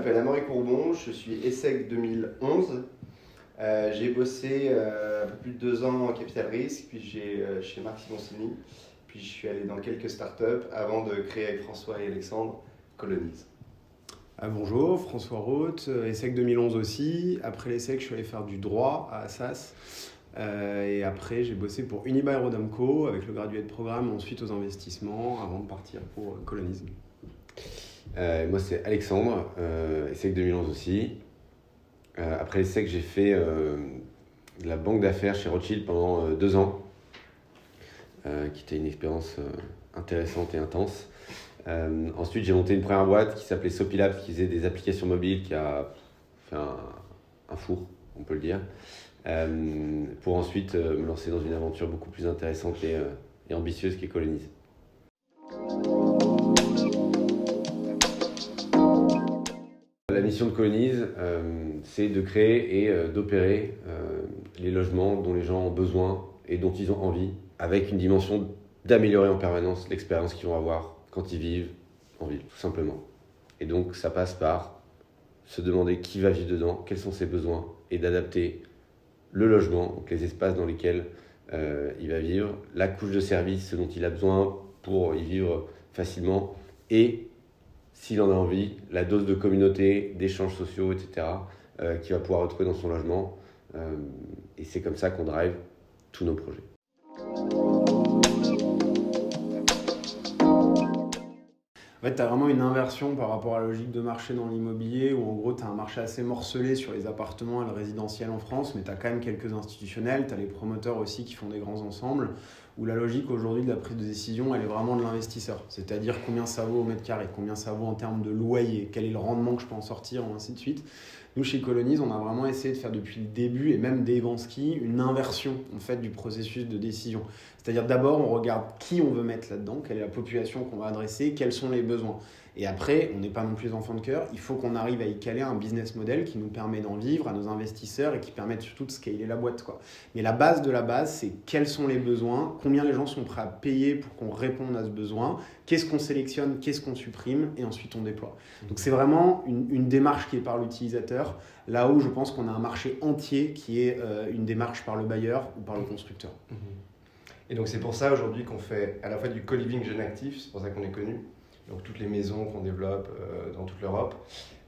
m'appelle Amaury Courbon, je suis ESSEC 2011. J'ai bossé un peu plus de 2 ans en capital risque, puis chez Marc Simoncini, puis je suis allé dans quelques startups avant de créer avec François et Alexandre Colonize. Bonjour, François Roth, ESSEC 2011 aussi. Après l'ESSEC, je suis allé faire du droit à Assas. Et après, j'ai bossé pour Unibail Rodamco avec le graduate programme, ensuite aux investissements, avant de partir pour Colonize. Moi, c'est Alexandre, ESSEC 2011 aussi. Après l'ESSEC, j'ai fait de la banque d'affaires chez Rothschild pendant 2 ans, qui était une expérience intéressante et intense. Ensuite, j'ai monté une première boîte qui s'appelait Sopilabs, qui faisait des applications mobiles, qui a fait un four, on peut le dire, pour ensuite me lancer dans une aventure beaucoup plus intéressante et ambitieuse qui est Colonize. La mission de Colonize, c'est de créer et d'opérer les logements dont les gens ont besoin et dont ils ont envie, avec une dimension d'améliorer en permanence l'expérience qu'ils vont avoir quand ils vivent en ville, tout simplement. Et donc, ça passe par se demander qui va vivre dedans, quels sont ses besoins, et d'adapter le logement, donc les espaces dans lesquels il va vivre, la couche de service, ce dont il a besoin pour y vivre facilement, et s'il en a envie, la dose de communauté, d'échanges sociaux, etc., qu'il va pouvoir retrouver dans son logement. Et c'est comme ça qu'on drive tous nos projets. En fait, tu as vraiment une inversion par rapport à la logique de marché dans l'immobilier, où en gros, tu as un marché assez morcelé sur les appartements et le résidentiel en France, mais tu as quand même quelques institutionnels, tu as les promoteurs aussi qui font des grands ensembles, où la logique aujourd'hui de la prise de décision, elle est vraiment de l'investisseur. C'est-à-dire combien ça vaut au mètre carré, combien ça vaut en termes de loyer, quel est le rendement que je peux en sortir, et ainsi de suite. Nous, chez Colonize, on a vraiment essayé de faire depuis le début, et même dès Evanski, une inversion en fait, du processus de décision. C'est-à-dire d'abord, on regarde qui on veut mettre là-dedans, quelle est la population qu'on va adresser, quels sont les besoins. Et après, on n'est pas non plus enfant de cœur, il faut qu'on arrive à y caler un business model qui nous permet d'en vivre à nos investisseurs et qui permette surtout de scaler la boîte, quoi. Mais la base de la base, c'est quels sont les besoins, combien les gens sont prêts à payer pour qu'on réponde à ce besoin, qu'est-ce qu'on sélectionne, qu'est-ce qu'on supprime, et ensuite on déploie. Donc c'est vraiment une démarche qui est par l'utilisateur, là où je pense qu'on a un marché entier qui est une démarche par le bailleur ou par le constructeur. Et donc c'est pour ça aujourd'hui qu'on fait à la fois du co-living jeune actif, c'est pour ça qu'on est connu, donc toutes les maisons qu'on développe dans toute l'Europe,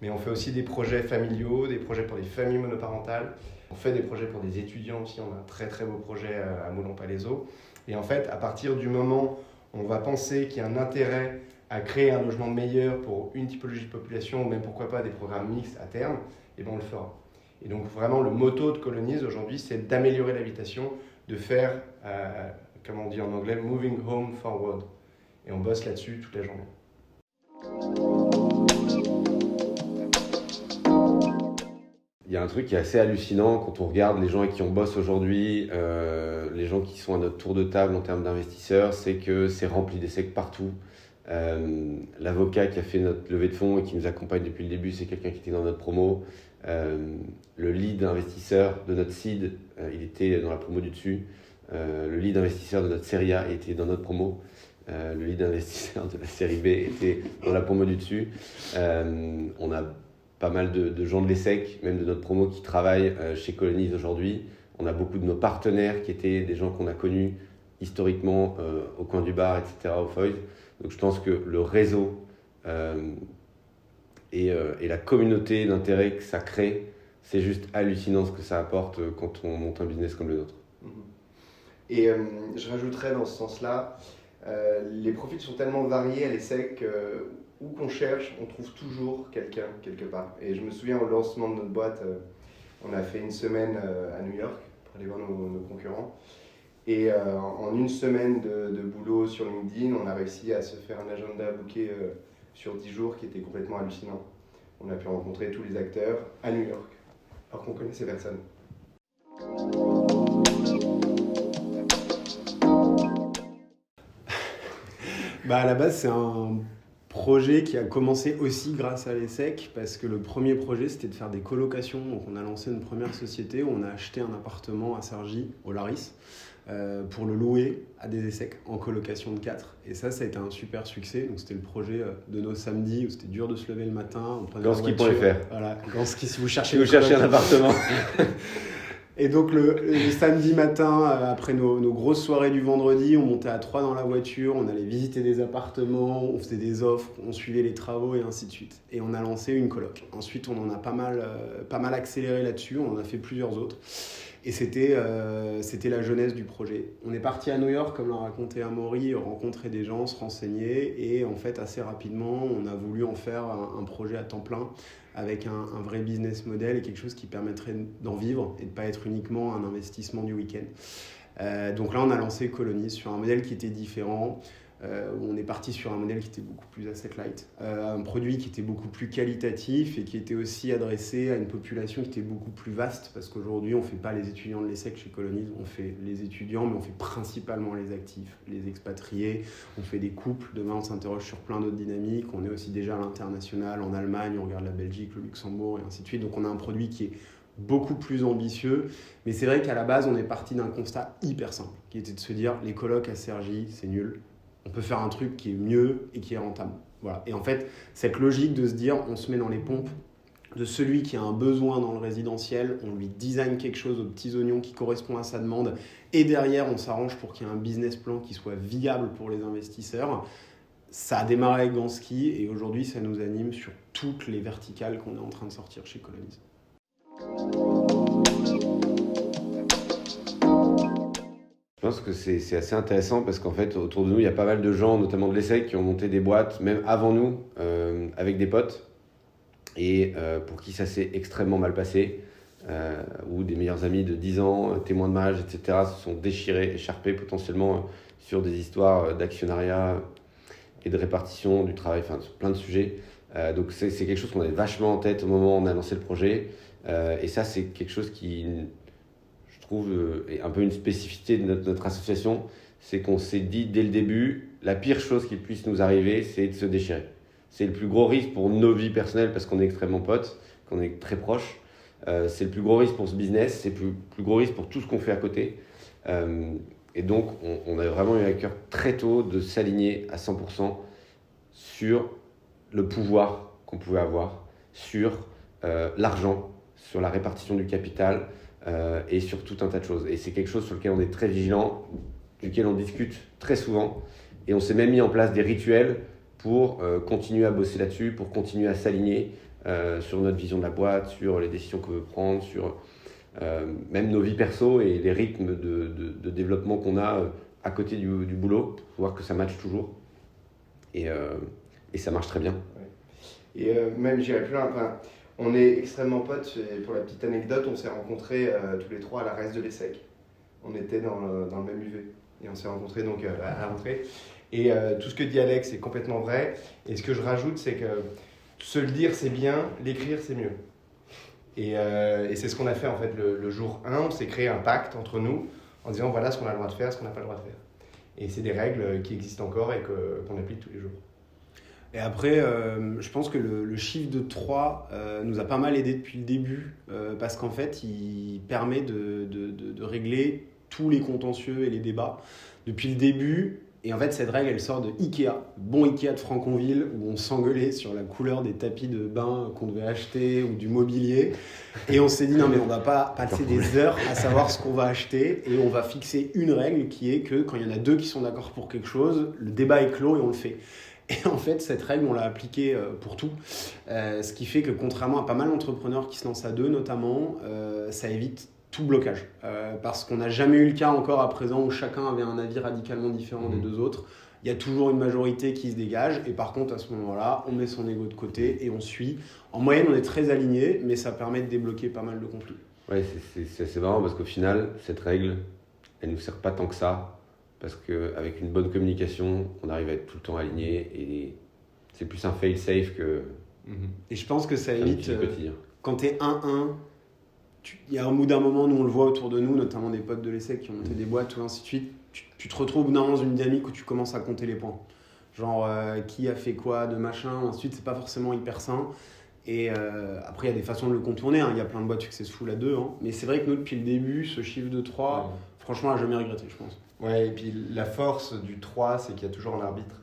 mais on fait aussi des projets familiaux, des projets pour les familles monoparentales, on fait des projets pour des étudiants aussi, on a un très très beau projet à Moulins-Palaiseau, et en fait à partir du moment où on va penser qu'il y a un intérêt à créer un logement meilleur pour une typologie de population, ou même pourquoi pas des programmes mixtes à terme, et bien on le fera. Et donc vraiment le motto de Colonize aujourd'hui, c'est d'améliorer l'habitation, de faire, comme on dit en anglais, moving home forward. Et on bosse là-dessus toute la journée. Il y a un truc qui est assez hallucinant quand on regarde les gens avec qui on bosse aujourd'hui, les gens qui sont à notre tour de table en termes d'investisseurs, c'est que c'est rempli d'ESSEC partout. L'avocat qui a fait notre levée de fonds et qui nous accompagne depuis le début, c'est quelqu'un qui était dans notre promo. Le lead investisseur de notre seed, il était dans la promo du dessus. Le lead investisseur de notre série A était dans notre promo. Le lead investisseur de la série B était dans la promo du dessus. On a pas mal de gens de l'ESSEC, même de notre promo, qui travaillent chez Colonize aujourd'hui. On a beaucoup de nos partenaires qui étaient des gens qu'on a connus historiquement au coin du bar, etc., au Foy. Donc je pense que le réseau et la communauté d'intérêt que ça crée, c'est juste hallucinant ce que ça apporte quand on monte un business comme le nôtre. Et je rajouterais dans ce sens-là, les profils sont tellement variés à l'ESSEC où qu'on cherche, on trouve toujours quelqu'un quelque part. Et je me souviens au lancement de notre boîte, on a fait une semaine à New York pour aller voir nos concurrents. Et en une semaine de boulot sur LinkedIn, on a réussi à se faire un agenda booké sur 10 jours qui était complètement hallucinant. On a pu rencontrer tous les acteurs à New York, alors qu'on connaissait personne. À la base, c'est un projet qui a commencé aussi grâce à l'ESSEC, parce que le premier projet, c'était de faire des colocations. Donc, on a lancé une première société où on a acheté un appartement à Cergy, au Laris, pour le louer à des ESSEC en colocation de 4. Et ça a été un super succès. Donc c'était le projet de nos samedis où c'était dur de se lever le matin. Ganski.fr. Voilà, Ganski, si vous cherchez, un appartement. Et donc le samedi matin, après nos grosses soirées du vendredi, on montait à 3 dans la voiture, on allait visiter des appartements, on faisait des offres, on suivait les travaux et ainsi de suite. Et on a lancé une coloc. Ensuite, on en a pas mal accéléré là-dessus, on en a fait plusieurs autres. Et c'était la jeunesse du projet. On est parti à New York, comme l'a raconté Amaury, rencontrer des gens, se renseigner. Et en fait, assez rapidement, on a voulu en faire un projet à temps plein avec un vrai business model et quelque chose qui permettrait d'en vivre et de ne pas être uniquement un investissement du week-end. Donc là, on a lancé Colonies sur un modèle qui était différent. On est parti sur un modèle qui était beaucoup plus asset light, un produit qui était beaucoup plus qualitatif et qui était aussi adressé à une population qui était beaucoup plus vaste, parce qu'aujourd'hui on ne fait pas les étudiants de l'ESSEC chez Colonies, on fait les étudiants, mais on fait principalement les actifs, les expatriés, on fait des couples, demain on s'interroge sur plein d'autres dynamiques, on est aussi déjà à l'international, en Allemagne, on regarde la Belgique, le Luxembourg et ainsi de suite, donc on a un produit qui est beaucoup plus ambitieux, mais c'est vrai qu'à la base on est parti d'un constat hyper simple, qui était de se dire les colocs à Cergy, c'est nul. On peut faire un truc qui est mieux et qui est rentable. Voilà. Et en fait, cette logique de se dire, on se met dans les pompes de celui qui a un besoin dans le résidentiel, on lui design quelque chose aux petits oignons qui correspond à sa demande, et derrière, on s'arrange pour qu'il y ait un business plan qui soit viable pour les investisseurs. Ça a démarré avec Ganski et aujourd'hui, ça nous anime sur toutes les verticales qu'on est en train de sortir chez Colonies. Je pense que c'est assez intéressant parce qu'en fait, autour de nous, il y a pas mal de gens, notamment de l'ESSEC, qui ont monté des boîtes, même avant nous, avec des potes, et pour qui ça s'est extrêmement mal passé, où des meilleurs amis de 10 ans, témoins de mariage, etc., se sont déchirés, écharpés potentiellement sur des histoires d'actionnariat et de répartition du travail, enfin, sur plein de sujets. Donc c'est quelque chose qu'on avait vachement en tête au moment où on a lancé le projet, et ça, c'est quelque chose qui... et un peu une spécificité de notre association, c'est qu'on s'est dit dès le début, la pire chose qui puisse nous arriver, c'est de se déchirer. C'est le plus gros risque pour nos vies personnelles parce qu'on est extrêmement potes, qu'on est très proches. C'est le plus gros risque pour ce business, c'est le plus gros risque pour tout ce qu'on fait à côté. Et donc, on a vraiment eu à cœur très tôt de s'aligner à 100% sur le pouvoir qu'on pouvait avoir, sur l'argent, sur la répartition du capital, et sur tout un tas de choses. Et c'est quelque chose sur lequel on est très vigilant, duquel on discute très souvent. Et on s'est même mis en place des rituels pour continuer à bosser là-dessus, pour continuer à s'aligner sur notre vision de la boîte, sur les décisions qu'on veut prendre, sur même nos vies perso et les rythmes de développement qu'on a à côté du boulot, pour voir que ça matche toujours. Et ça marche très bien. Ouais. Et même, j'irais plus loin, enfin, on est extrêmement potes, et pour la petite anecdote, on s'est rencontrés tous les trois à la Reste de l'ESSEC. On était dans le même UV et on s'est rencontrés donc à la rentrée. Et tout ce que dit Alex est complètement vrai. Et ce que je rajoute, c'est que se le dire c'est bien, l'écrire c'est mieux. Et c'est ce qu'on a fait en fait le jour 1, on s'est créé un pacte entre nous en disant voilà ce qu'on a le droit de faire, ce qu'on n'a pas le droit de faire. Et c'est des règles qui existent encore et qu'on applique tous les jours. Et après, je pense que le chiffre de 3 nous a pas mal aidé depuis le début parce qu'en fait, il permet de régler tous les contentieux et les débats depuis le début. Et en fait, cette règle, elle sort de Ikea, bon Ikea de Franconville, où on s'engueulait sur la couleur des tapis de bain qu'on devait acheter ou du mobilier. Et on s'est dit, non mais on va pas passer des heures à savoir ce qu'on va acheter et on va fixer une règle qui est que quand il y en a 2 qui sont d'accord pour quelque chose, le débat est clos et on le fait. Et en fait, cette règle, on l'a appliquée pour tout. Ce qui fait que contrairement à pas mal d'entrepreneurs qui se lancent à 2 notamment, ça évite tout blocage. Parce qu'on n'a jamais eu le cas encore à présent où chacun avait un avis radicalement différent des 2 autres. Il y a toujours une majorité qui se dégage. Et par contre, à ce moment-là, on met son ego de côté et on suit. En moyenne, on est très alignés, mais ça permet de débloquer pas mal de conflits. Ouais, c'est assez marrant parce qu'au final, cette règle, elle ne nous sert pas tant que ça. Parce qu'avec une bonne communication, on arrive à être tout le temps aligné et c'est plus un fail-safe que... Et je pense que ça évite, quotidien. Quand tu es 1-1, il y a un bout d'un moment, nous on le voit autour de nous, notamment des potes de l'ESSEC qui ont monté des boîtes, ou ainsi de suite, tu te retrouves dans une dynamique où tu commences à compter les points. Genre qui a fait quoi de machin, ensuite c'est pas forcément hyper sain. Et après, il y a des façons de le contourner. Il y a plein de boîtes successful à 2. Mais c'est vrai que nous, depuis le début, ce chiffre de 3, franchement, on n'a jamais regretté, je pense. Ouais, et puis la force du 3, c'est qu'il y a toujours un arbitre.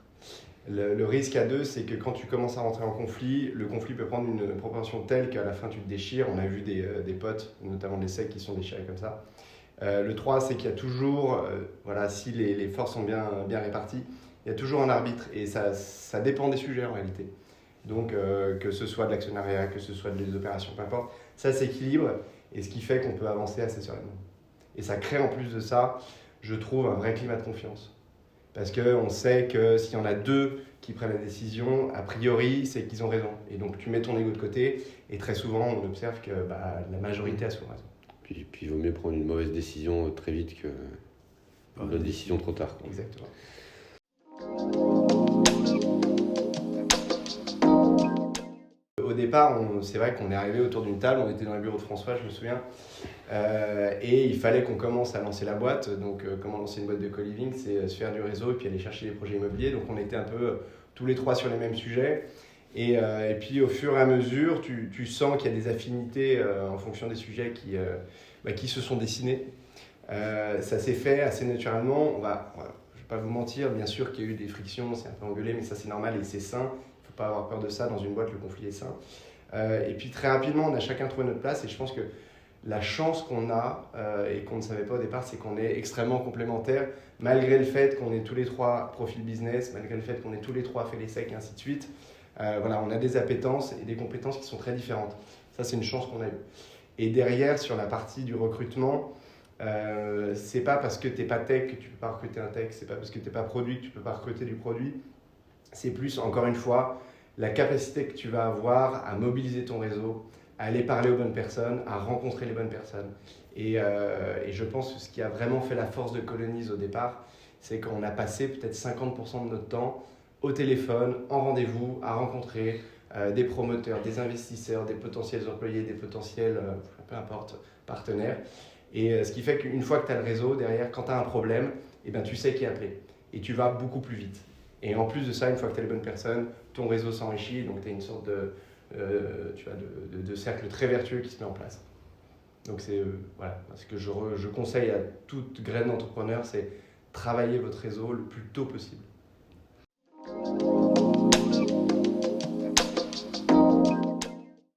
Le risque à 2, c'est que quand tu commences à rentrer en conflit, le conflit peut prendre une proportion telle qu'à la fin, tu te déchires. On a vu des potes, notamment des secs, qui sont déchirés comme ça. Le 3, c'est qu'il y a toujours, si les forces sont bien réparties, il y a toujours un arbitre. Et ça dépend des sujets en réalité. Donc, que ce soit de l'actionnariat, que ce soit des opérations, peu importe, ça s'équilibre. Et ce qui fait qu'on peut avancer assez sereinement. Et ça crée en plus de ça, je trouve, un vrai climat de confiance. Parce qu'on sait que s'il y en a 2 qui prennent la décision, a priori, c'est qu'ils ont raison. Et donc, tu mets ton ego de côté. Et très souvent, on observe que la majorité a souvent raison. Puis il vaut mieux prendre une mauvaise décision très vite que une bonne décision trop tard. Quoi. Exactement. Au départ, c'est vrai qu'on est arrivé autour d'une table, on était dans le bureau de François, je me souviens, et il fallait qu'on commence à lancer la boîte. Donc, comment lancer une boîte de co-living, c'est se faire du réseau et puis aller chercher des projets immobiliers. Donc, on était un peu tous les 3 sur les mêmes sujets. Et puis, au fur et à mesure, tu sens qu'il y a des affinités en fonction des sujets qui se sont dessinés. Ça s'est fait assez naturellement. Je ne vais pas vous mentir, bien sûr qu'il y a eu des frictions, c'est un peu engueulé, mais ça c'est normal et c'est sain. Il ne faut pas avoir peur de ça. Dans une boîte, le conflit est sain. Et puis très rapidement, on a chacun trouvé notre place. Et je pense que la chance qu'on a et qu'on ne savait pas au départ, c'est qu'on est extrêmement complémentaires, malgré le fait qu'on ait tous les 3 profils business, malgré le fait qu'on ait tous les 3 fait les secs et ainsi de suite. On a des appétences et des compétences qui sont très différentes. Ça, c'est une chance qu'on a eue. Et derrière, sur la partie du recrutement, c'est pas parce que tu n'es pas tech que tu ne peux pas recruter un tech, c'est pas parce que tu n'es pas produit que tu ne peux pas recruter du produit. C'est plus, encore une fois, la capacité que tu vas avoir à mobiliser ton réseau, à aller parler aux bonnes personnes, à rencontrer les bonnes personnes. Et je pense que ce qui a vraiment fait la force de Colonize au départ, c'est qu'on a passé peut-être 50% de notre temps au téléphone, en rendez-vous, à rencontrer des promoteurs, des investisseurs, des potentiels employés, des potentiels, peu importe, partenaires. Et ce qui fait qu'une fois que tu as le réseau, derrière, quand tu as un problème, tu sais qui appeler. Et tu vas beaucoup plus vite. Et en plus de ça, une fois que tu as les bonnes personnes, ton réseau s'enrichit, donc tu as une sorte de cercle très vertueux qui se met en place. Donc c'est ce que je conseille à toute graine d'entrepreneur, c'est travailler votre réseau le plus tôt possible.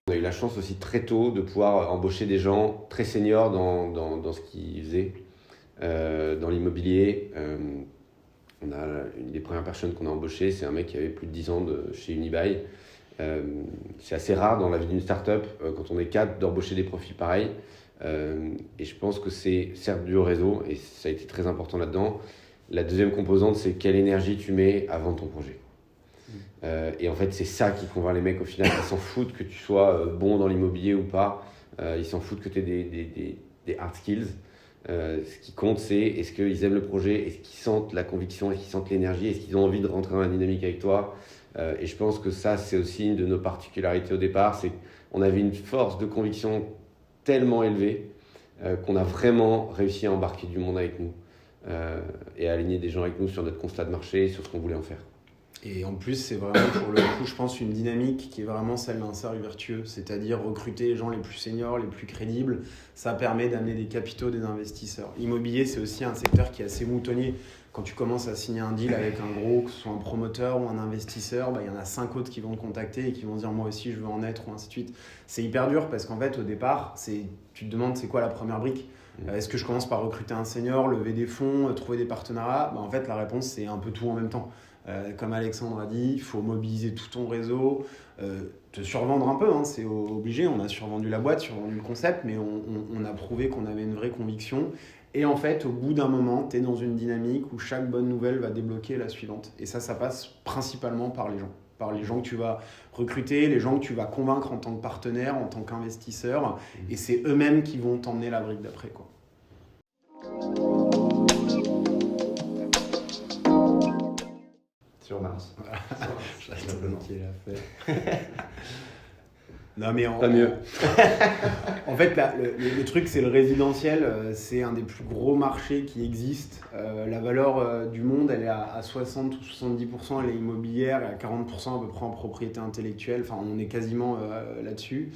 On a eu la chance aussi très tôt de pouvoir embaucher des gens très seniors dans ce qu'ils faisaient, dans l'immobilier. On a une des premières personnes qu'on a embauchées, c'est un mec qui avait plus de 10 ans chez Unibail. C'est assez rare dans la vie d'une start-up, quand on est 4, d'embaucher des profils pareils. Et je pense que c'est certes dû au réseau, et ça a été très important là-dedans. La deuxième composante, c'est quelle énergie tu mets avant ton projet. Et en fait, c'est ça qui convainc les mecs au final. Ils s'en foutent que tu sois bon dans l'immobilier ou pas. Ils s'en foutent que tu aies des hard skills. Ce qui compte, c'est est-ce qu'ils aiment le projet, est-ce qu'ils sentent la conviction, est-ce qu'ils sentent l'énergie, est-ce qu'ils ont envie de rentrer dans la dynamique avec toi. Et je pense que ça, c'est aussi une de nos particularités au départ. C'est qu'on avait une force de conviction tellement élevée qu'on a vraiment réussi à embarquer du monde avec nous et à aligner des gens avec nous sur notre constat de marché et sur ce qu'on voulait en faire. Et en plus, c'est vraiment pour le coup, je pense, une dynamique qui est vraiment celle d'un cercle vertueux, c'est-à-dire recruter les gens les plus seniors, les plus crédibles. Ça permet d'amener des capitaux, des investisseurs. L'immobilier, c'est aussi un secteur qui est assez moutonnier. Quand tu commences à signer un deal avec un gros, que ce soit un promoteur ou un investisseur, il y en a 5 autres qui vont te contacter et qui vont dire moi aussi je veux en être ou ainsi de suite. C'est hyper dur parce qu'en fait au départ, tu te demandes c'est quoi la première brique. Est-ce que je commence par recruter un senior, lever des fonds, trouver des partenariats ? En fait la réponse c'est un peu tout en même temps. Comme Alexandre a dit, il faut mobiliser tout ton réseau, te survendre un peu, c'est obligé. On a survendu la boîte, survendu le concept, mais on a prouvé qu'on avait une vraie conviction. Et en fait, au bout d'un moment, tu es dans une dynamique où chaque bonne nouvelle va débloquer la suivante. Et ça passe principalement par les gens que tu vas recruter, les gens que tu vas convaincre en tant que partenaire, en tant qu'investisseur. Et c'est eux-mêmes qui vont t'emmener la brique d'après, quoi. Sur Mars. Non mais Pas mieux. En fait, là, le truc, c'est le résidentiel. C'est un des plus gros marchés qui existent. La valeur du monde, elle est à 60 ou 70%, elle est immobilière, et à 40% à peu près en propriété intellectuelle. Enfin, on est quasiment là-dessus.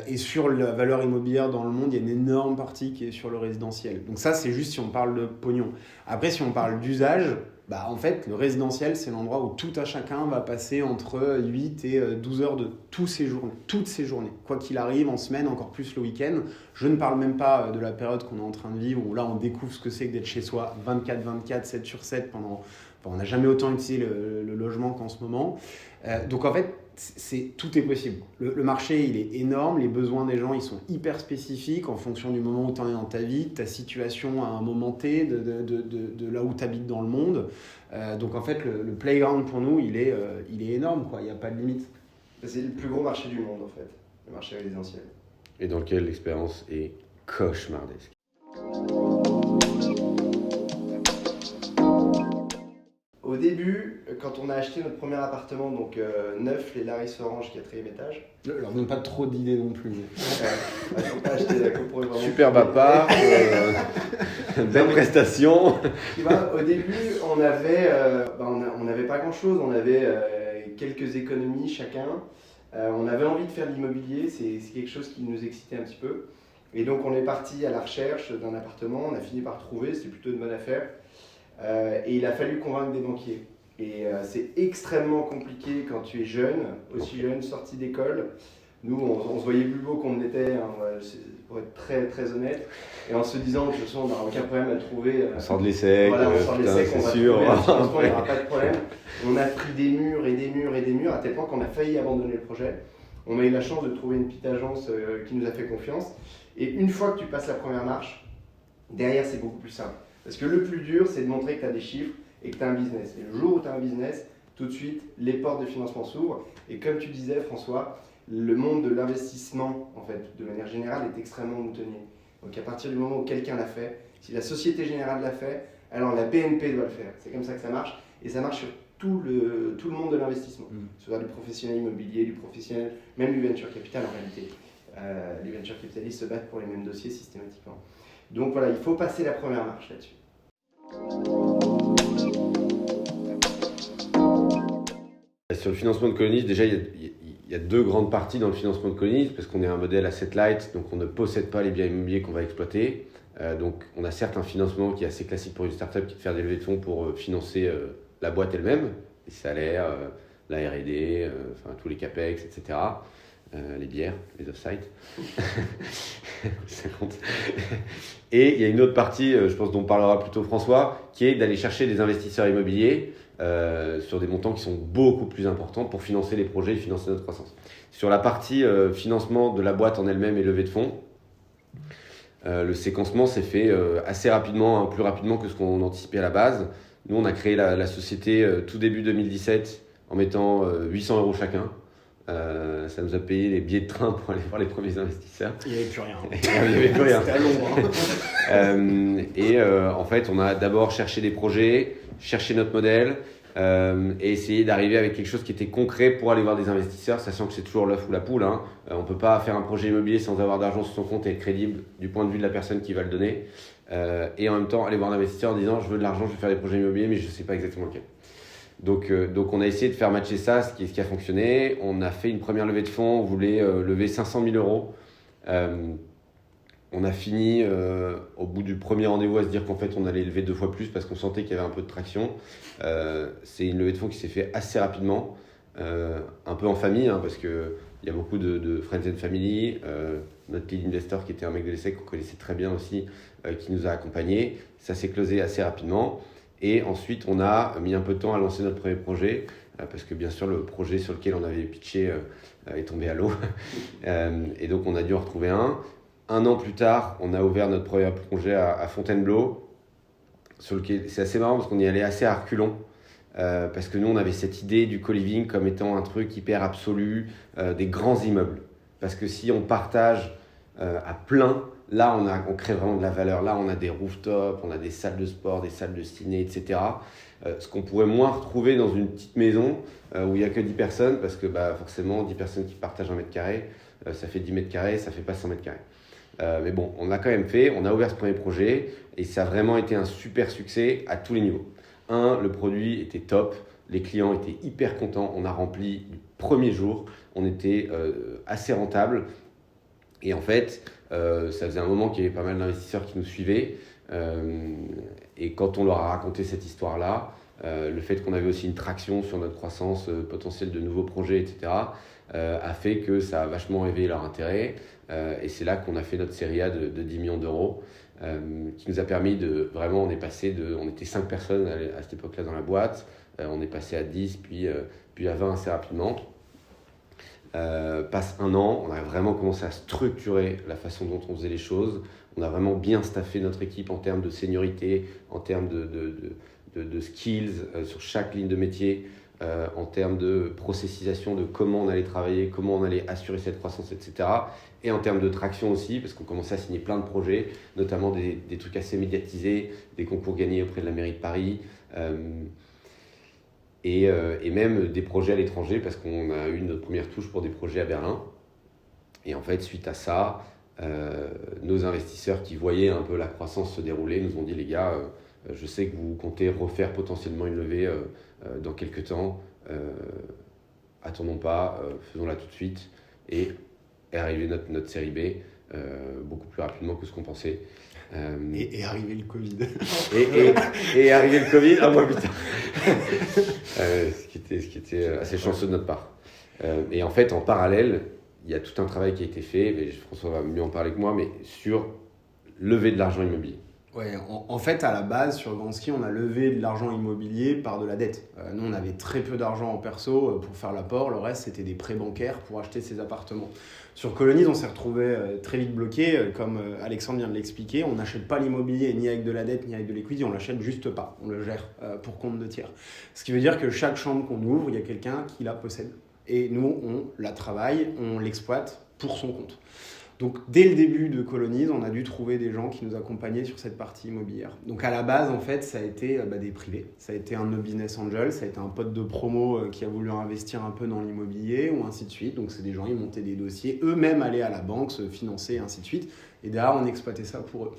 Et sur la valeur immobilière dans le monde, il y a une énorme partie qui est sur le résidentiel. Donc ça, c'est juste si on parle de pognon. Après, si on parle d'usage, bah, en fait, le résidentiel, c'est l'endroit où tout à chacun va passer entre 8 et 12 heures de toutes ses journées. Quoi qu'il arrive, en semaine, encore plus le week-end. Je ne parle même pas de la période qu'on est en train de vivre, où là, on découvre ce que c'est que d'être chez soi 24/24, 7 sur 7 pendant... Enfin, on n'a jamais autant utilisé le logement qu'en ce moment. Donc en fait, tout est possible. Le marché, il est énorme. Les besoins des gens, ils sont hyper spécifiques en fonction du moment où tu en es dans ta vie, de ta situation à un moment T, de là où tu habites dans le monde. Donc en fait, le playground pour nous, il est énorme, quoi. Il n'y a pas de limite. C'est le plus gros marché du monde, en fait, le marché résidentiel. Et dans lequel l'expérience est cauchemardesque. Au début, quand on a acheté notre premier appartement, donc neuf, les Laris Orange, 4e étage. Je leur donne pas trop d'idées non plus. On a acheté la copro vraiment. Superbe appart, belle prestation. Tu vois, au début, on n'avait pas grand-chose, on avait quelques économies chacun. On avait envie de faire de l'immobilier, c'est quelque chose qui nous excitait un petit peu. Et donc on est parti à la recherche d'un appartement, on a fini par trouver, c'était plutôt une bonne affaire. Et il a fallu convaincre des banquiers. Et c'est extrêmement compliqué quand tu es jeune, aussi jeune, sorti d'école. Nous, on se voyait plus beau qu'on ne l'était, hein, pour être très, très honnête. Et en se disant, de toute façon, on n'aura aucun problème à trouver. On sort de l'ESSEC, voilà, on sort de l'ESSEC, on va sûr. trouver un financement, il n'y aura pas de problème. On a pris des murs et des murs et des murs, à tel point qu'on a failli abandonner le projet. On a eu la chance de trouver une petite agence qui nous a fait confiance. Et une fois que tu passes la première marche, derrière, c'est beaucoup plus simple. Parce que le plus dur, c'est de montrer que tu as des chiffres et que tu as un business. Et le jour où tu as un business, tout de suite, les portes de financement s'ouvrent. Et comme tu disais, François, le monde de l'investissement, en fait, de manière générale, est extrêmement moutonnier. Donc à partir du moment où quelqu'un l'a fait, si la Société Générale l'a fait, alors la BNP doit le faire. C'est comme ça que ça marche. Et ça marche sur tout le monde de l'investissement. Soit du professionnel immobilier, du professionnel, même du venture capital en réalité. Les venture capitalistes se battent pour les mêmes dossiers systématiquement. Donc voilà, il faut passer la première marche là-dessus. Sur le financement de colonies, déjà, il y a deux grandes parties dans le financement de colonies, parce qu'on est un modèle asset light, donc on ne possède pas les biens immobiliers qu'on va exploiter. Donc on a certes un financement qui est assez classique pour une startup, qui est de faire des levées de fonds pour financer la boîte elle-même, les salaires, la R&D, enfin, tous les capex, etc. Les bières, les off-site. Ça compte. Et il y a une autre partie, je pense dont parlera plutôt François, qui est d'aller chercher des investisseurs immobiliers sur des montants qui sont beaucoup plus importants pour financer les projets et financer notre croissance. Sur la partie financement de la boîte en elle-même et levée de fonds, le séquencement s'est fait assez rapidement, hein, plus rapidement que ce qu'on anticipait à la base. Nous, on a créé la société tout début 2017 en mettant 800 € chacun. Ça nous a payé les billets de train pour aller voir les premiers investisseurs. Il n'y avait plus rien. Il n'y avait plus rien. C'était long. En fait, on a d'abord cherché des projets, cherché notre modèle et essayé d'arriver avec quelque chose qui était concret pour aller voir des investisseurs, sachant que c'est toujours l'œuf ou la poule. Hein. On ne peut pas faire un projet immobilier sans avoir d'argent sur son compte et être crédible du point de vue de la personne qui va le donner. Et en même temps, aller voir un investisseur en disant « je veux de l'argent, je veux faire des projets immobiliers, mais je ne sais pas exactement lequel ». Donc on a essayé de faire matcher ça, ce qui a fonctionné. On a fait une première levée de fonds, on voulait lever 500 000 €. On a fini au bout du premier rendez-vous à se dire qu'en fait on allait lever 2 fois plus parce qu'on sentait qu'il y avait un peu de traction. C'est une levée de fonds qui s'est fait assez rapidement, un peu en famille, hein, parce qu'il y a beaucoup de friends and family. Notre lead investor qui était un mec de l'ESSEC qu'on connaissait très bien aussi, qui nous a accompagnés. Ça s'est closé assez rapidement. Et ensuite, on a mis un peu de temps à lancer notre premier projet, parce que bien sûr, le projet sur lequel on avait pitché est tombé à l'eau. Et donc, on a dû en retrouver un. 1 an plus tard, on a ouvert notre premier projet à Fontainebleau, sur lequel c'est assez marrant parce qu'on y allait assez à reculons. Parce que nous, on avait cette idée du co-living comme étant un truc hyper absolu, des grands immeubles. Parce que si on partage à plein, là, on crée vraiment de la valeur. Là, on a des rooftops, on a des salles de sport, des salles de ciné, etc. Ce qu'on pourrait moins retrouver dans une petite maison où il n'y a que 10 personnes, parce que forcément, 10 personnes qui partagent 1 mètre carré, ça fait 10 mètres carrés, ça fait pas 100 mètres carrés. Mais bon, on a quand même fait, on a ouvert ce premier projet et ça a vraiment été un super succès à tous les niveaux. Le produit était top, les clients étaient hyper contents, on a rempli du premier jour, on était assez rentable. Et en fait, ça faisait un moment qu'il y avait pas mal d'investisseurs qui nous suivaient. Et quand on leur a raconté cette histoire-là, le fait qu'on avait aussi une traction sur notre croissance potentielle de nouveaux projets, etc., a fait que ça a vachement éveillé leur intérêt. Et c'est là qu'on a fait notre série A de 10 millions d'euros, qui nous a permis de vraiment, on était 5 personnes à cette époque-là dans la boîte, on est passé à 10, puis à 20 assez rapidement. Passe un an, on a vraiment commencé à structurer la façon dont on faisait les choses. On a vraiment bien staffé notre équipe en termes de seniorité, en termes de skills sur chaque ligne de métier, en termes de processisation de comment on allait travailler, comment on allait assurer cette croissance, etc. Et en termes de traction aussi, parce qu'on commençait à signer plein de projets, notamment des trucs assez médiatisés, des concours gagnés auprès de la mairie de Paris. Et même des projets à l'étranger, parce qu'on a eu notre première touche pour des projets à Berlin. Et en fait, suite à ça, nos investisseurs qui voyaient un peu la croissance se dérouler nous ont dit, les gars, je sais que vous comptez refaire potentiellement une levée dans quelques temps. Attendons pas, faisons-la tout de suite. Et est arrivée notre série B beaucoup plus rapidement que ce qu'on pensait. Et arrivé le Covid. Et arrivé le Covid, ah moi putain. Ce qui était assez chanceux de notre part. Et en fait, en parallèle, il y a tout un travail qui a été fait, mais François va mieux en parler que moi, mais sur lever de l'argent immobilier. Ouais, en fait, à la base, sur Ganski, on a levé de l'argent immobilier par de la dette. Nous, on avait très peu d'argent en perso pour faire l'apport. Le reste, c'était des prêts bancaires pour acheter ces appartements. Sur Colonize, on s'est retrouvé très vite bloqué. Comme Alexandre vient de l'expliquer, on n'achète pas l'immobilier ni avec de la dette, ni avec de l'equity. On l'achète juste pas. On le gère pour compte de tiers. Ce qui veut dire que chaque chambre qu'on ouvre, il y a quelqu'un qui la possède. Et nous, on la travaille, on l'exploite pour son compte. Donc, dès le début de Colonize, on a dû trouver des gens qui nous accompagnaient sur cette partie immobilière. Donc, à la base, en fait, ça a été des privés. Ça a été un de nos business angels, ça a été un pote de promo qui a voulu investir un peu dans l'immobilier, ou ainsi de suite. Donc, c'est des gens, ils montaient des dossiers, eux-mêmes allaient à la banque, se financer, et ainsi de suite. Et derrière, on exploitait ça pour eux.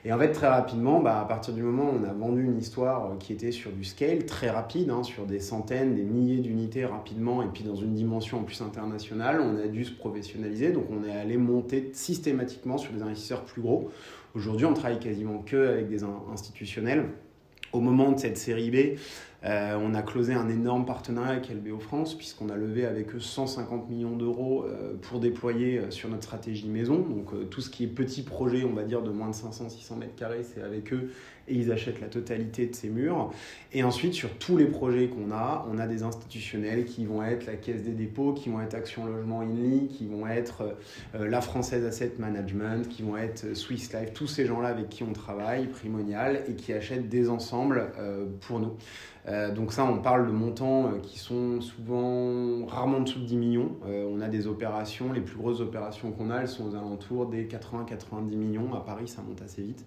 Et en fait, très rapidement, à partir du moment où on a vendu une histoire qui était sur du scale très rapide, sur des centaines, des milliers d'unités rapidement, et puis dans une dimension en plus internationale, on a dû se professionnaliser. Donc, on est allé monter systématiquement sur des investisseurs plus gros. Aujourd'hui, on travaille quasiment que avec des institutionnels. Au moment de cette série B, on a closé un énorme partenariat avec LBO France, puisqu'on a levé avec eux 150 millions d'euros pour déployer sur notre stratégie maison. Donc tout ce qui est petit projet, on va dire de moins de 500-600 mètres carrés, c'est avec eux et ils achètent la totalité de ces murs. Et ensuite, sur tous les projets qu'on a, on a des institutionnels qui vont être la Caisse des dépôts, qui vont être Action Logement Inly, qui vont être la Française Asset Management, qui vont être Swiss Life, tous ces gens-là avec qui on travaille, Primonial, et qui achètent des ensembles pour nous. Donc ça, on parle de montants qui sont rarement en dessous de 10 millions. On a des opérations, les plus grosses opérations qu'on a, elles sont aux alentours des 80-90 millions. À Paris, ça monte assez vite.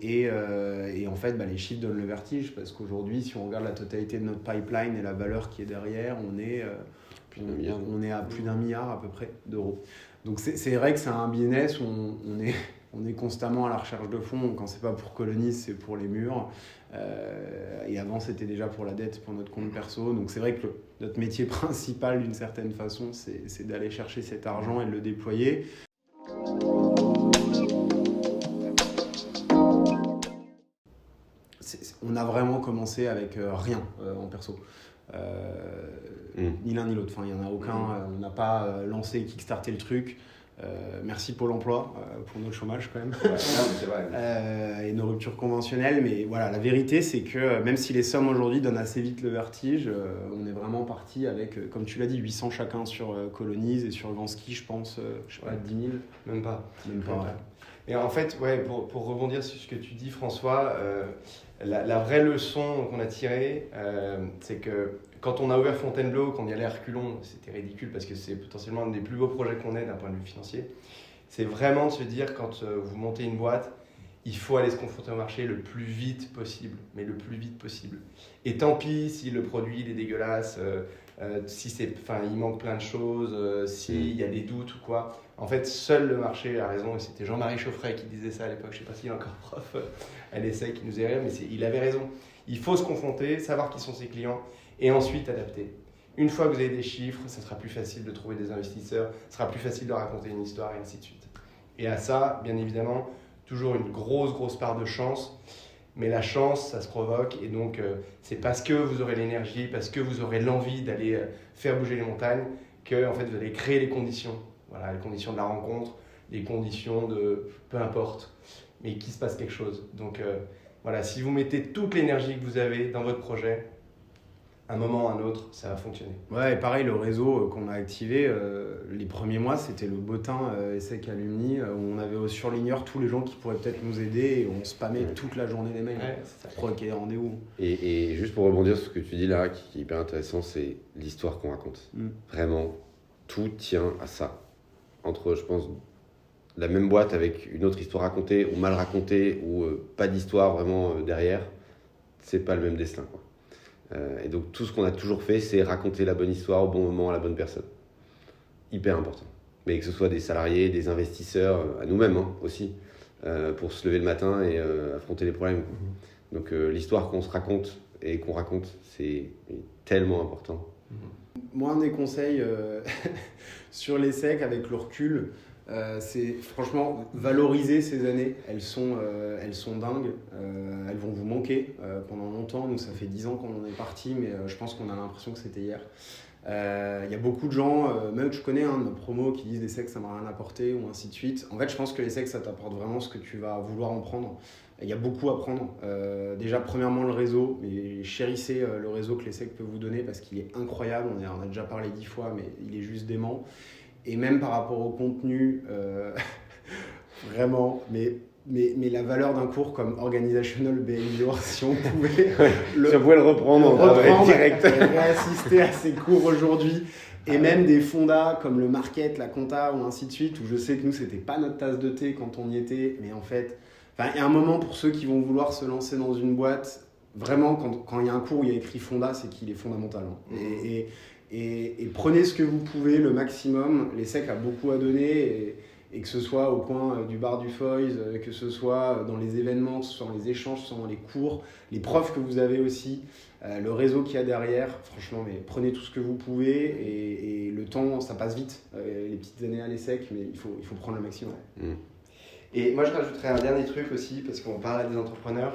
Et en fait, les chiffres donnent le vertige parce qu'aujourd'hui, si on regarde la totalité de notre pipeline et la valeur qui est derrière, on est à plus d'1 milliard à peu près d'euros. Donc c'est vrai que c'est un business où on est constamment à la recherche de fonds. Quand c'est pas pour Colonize, c'est pour les murs. Et avant, c'était déjà pour la dette, pour notre compte perso. Donc c'est vrai que notre métier principal, d'une certaine façon, c'est d'aller chercher cet argent et de le déployer. On a vraiment commencé avec rien en perso. Ni l'un ni l'autre. Enfin, il n'y en a aucun. On n'a pas lancé, kickstarté le truc. Merci Pôle emploi pour notre chômage quand même. Ouais, c'est vrai. Et nos ruptures conventionnelles. Mais voilà, la vérité, c'est que même si les sommes aujourd'hui donnent assez vite le vertige, on est vraiment parti avec, comme tu l'as dit, 800 chacun sur Colonize et sur Ganski, je pense, 10 000. Même pas. Même pas. Ouais. Et en fait, pour rebondir sur ce que tu dis, François, la vraie leçon qu'on a tirée, c'est que quand on a ouvert Fontainebleau, qu'on y allait à reculons, c'était ridicule parce que c'est potentiellement un des plus beaux projets qu'on ait d'un point de vue financier. C'est vraiment de se dire, quand vous montez une boîte, il faut aller se confronter au marché le plus vite possible, mais le plus vite possible. Et tant pis si le produit il est dégueulasse, il manque plein de choses, s'il y a des doutes ou quoi. En fait, seul le marché a raison, et c'était Jean-Marie Chauffret qui disait ça à l'époque, je ne sais pas s'il est encore prof à l'ESSEC, qui nous faisait rire, mais il avait raison. Il faut se confronter, savoir qui sont ses clients, et ensuite adapter. Une fois que vous avez des chiffres, ça sera plus facile de trouver des investisseurs, ça sera plus facile de raconter une histoire, et ainsi de suite. Et à ça, bien évidemment, toujours une grosse part de chance. Mais la chance, ça se provoque, et donc c'est parce que vous aurez l'énergie, parce que vous aurez l'envie d'aller faire bouger les montagnes, que en fait, vous allez créer les conditions. Voilà, les conditions de la rencontre, les conditions de peu importe, mais qu'il se passe quelque chose. Donc voilà, si vous mettez toute l'énergie que vous avez dans votre projet, un moment ou un autre, ça va fonctionner. Ouais, et pareil, le réseau qu'on a activé, les premiers mois, c'était le bottin ESSEC Alumni, où on avait au surligneur tous les gens qui pourraient peut-être nous aider, et on spammait toute la journée des mails pour provoquer des rendez-vous. Et juste pour rebondir sur ce que tu dis là, qui est hyper intéressant, c'est l'histoire qu'on raconte. Vraiment, tout tient à ça. Entre, je pense, la même boîte avec une autre histoire racontée, ou mal racontée, ou pas d'histoire vraiment derrière, c'est pas le même destin, quoi. Et donc tout ce qu'on a toujours fait, c'est raconter la bonne histoire au bon moment à la bonne personne. Hyper important. Mais que ce soit des salariés, des investisseurs, à nous-mêmes aussi, pour se lever le matin et affronter les problèmes. Donc l'histoire qu'on se raconte et qu'on raconte, c'est tellement important. Moi, un des conseils sur l'ESSEC avec le recul, c'est franchement valoriser ces années. Elles sont dingues. Elles vont vous manquer pendant longtemps. Nous, ça fait 10 ans qu'on en est parti, mais je pense qu'on a l'impression que c'était hier. Il y a beaucoup de gens, même que je connais, de nos promos, qui disent l'ESSEC ça m'a rien apporté ou ainsi de suite. En fait, je pense que l'ESSEC ça t'apporte vraiment ce que tu vas vouloir en prendre. Il y a beaucoup à prendre. Déjà, premièrement, le réseau. Mais chérissez le réseau que l'ESSEC peut vous donner parce qu'il est incroyable. On a déjà parlé 10 fois, mais il est juste dément. Et même par rapport au contenu, vraiment, mais la valeur d'un cours comme Organizational Behavior, si on pouvait le reprendre direct, réassister à ces cours aujourd'hui, et même des fondas comme le market, la compta ou ainsi de suite, où je sais que nous, c'était pas notre tasse de thé quand on y était, mais en fait, il y a un moment pour ceux qui vont vouloir se lancer dans une boîte, vraiment, quand il y a un cours où il y a écrit fonda, c'est qu'il est fondamental. Et prenez ce que vous pouvez, le maximum. L'ESSEC a beaucoup à donner, et que ce soit au coin du bar du Foy's, que ce soit dans les événements, que ce soit dans les échanges, que ce soit dans les cours, les profs que vous avez aussi, le réseau qu'il y a derrière. Franchement, mais prenez tout ce que vous pouvez, et le temps, ça passe vite. Les petites années à l'ESSEC, mais il faut prendre le maximum. Et moi, je rajouterais un dernier truc aussi, parce qu'on parle à des entrepreneurs.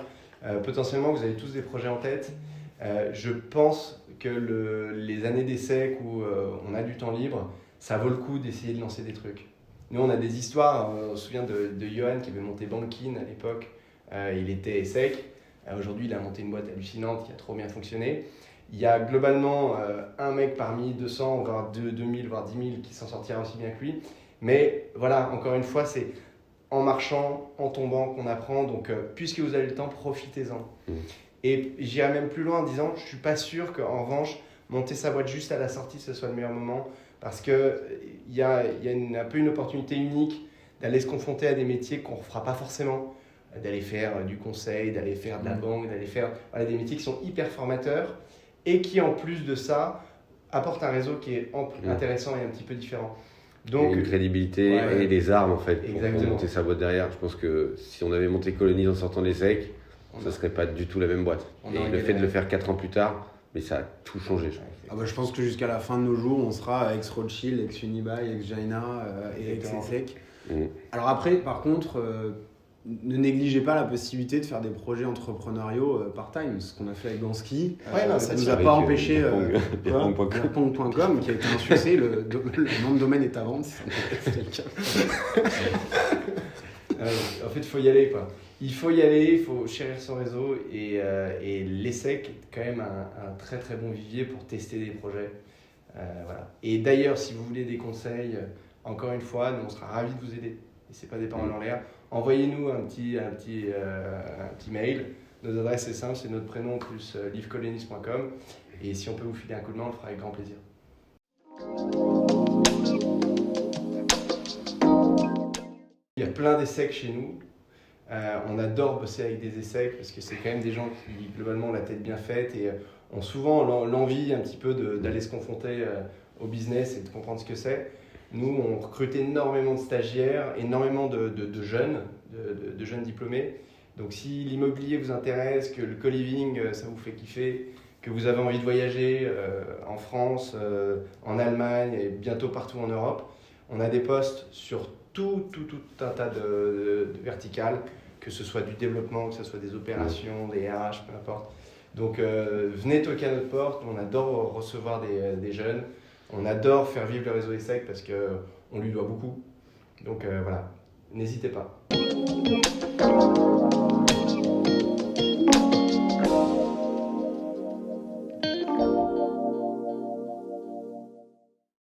Potentiellement, vous avez tous des projets en tête. Je pense que les années d'ESSEC où on a du temps libre, ça vaut le coup d'essayer de lancer des trucs. Nous, on a des histoires. On se souvient de Johan qui avait monté Bankin à l'époque. Il était ESSEC. Aujourd'hui, il a monté une boîte hallucinante qui a trop bien fonctionné. Il y a globalement un mec parmi 200, voire 2000, voire 10 000 qui s'en sortira aussi bien que lui. Mais voilà, encore une fois, c'est en marchant, en tombant qu'on apprend. Donc, puisque vous avez le temps, profitez-en. Et j'irai même plus loin en disant, je ne suis pas sûr qu'en revanche, monter sa boîte juste à la sortie, ce soit le meilleur moment. Parce qu'il y a un peu une opportunité unique d'aller se confronter à des métiers qu'on ne fera pas forcément. D'aller faire du conseil, d'aller faire de la banque, d'aller faire des métiers qui sont hyper formateurs et qui, en plus de ça, apportent un réseau qui est intéressant et un petit peu différent. Donc, une crédibilité et des armes en fait pour monter sa boîte derrière. Je pense que si on avait monté Colony en sortant de l'ESSEC, ça ne serait pas du tout la même boîte. Et le fait de le faire 4 ans plus tard, mais ça a tout changé. Je pense que jusqu'à la fin de nos jours, on sera ex-Rothschild, ex-Unibail, ex-Jaina et ex-ESSEC. Alors après, par contre, ne négligez pas la possibilité de faire des projets entrepreneuriaux part-time. Ce qu'on a fait avec Gansky, ça ne nous a pas empêché. Beerpong.com, qui a été un succès. Le nom de domaine est à vendre, si ça intéresse quelqu'un. En fait, il faut y aller, quoi. Il faut y aller, il faut chérir son réseau, et l'ESSEC est quand même un très très bon vivier pour tester des projets. Voilà. Et d'ailleurs, si vous voulez des conseils, encore une fois, nous on sera ravis de vous aider. Et c'est pas des paroles en l'air. Envoyez-nous un petit mail. Nos adresses c'est simple, c'est notre prénom plus livecolonis.com. Et si on peut vous filer un coup de main, on le fera avec grand plaisir. Il y a plein d'ESSEC chez nous. On adore bosser avec des ESSEC parce que c'est quand même des gens qui globalement ont la tête bien faite, et ont souvent l'envie un petit peu d'aller se confronter au business et de comprendre ce que c'est. Nous, on recrute énormément de stagiaires, énormément de jeunes, de jeunes diplômés. Donc si l'immobilier vous intéresse, que le co-living, ça vous fait kiffer, que vous avez envie de voyager en France, en Allemagne et bientôt partout en Europe, on a des postes sur tout un tas de verticales, que ce soit du développement, que ce soit des opérations, des RH, peu importe. Donc venez toquer à notre porte, on adore recevoir des jeunes, on adore faire vivre le réseau ESSEC parce qu'on lui doit beaucoup. Donc voilà, n'hésitez pas.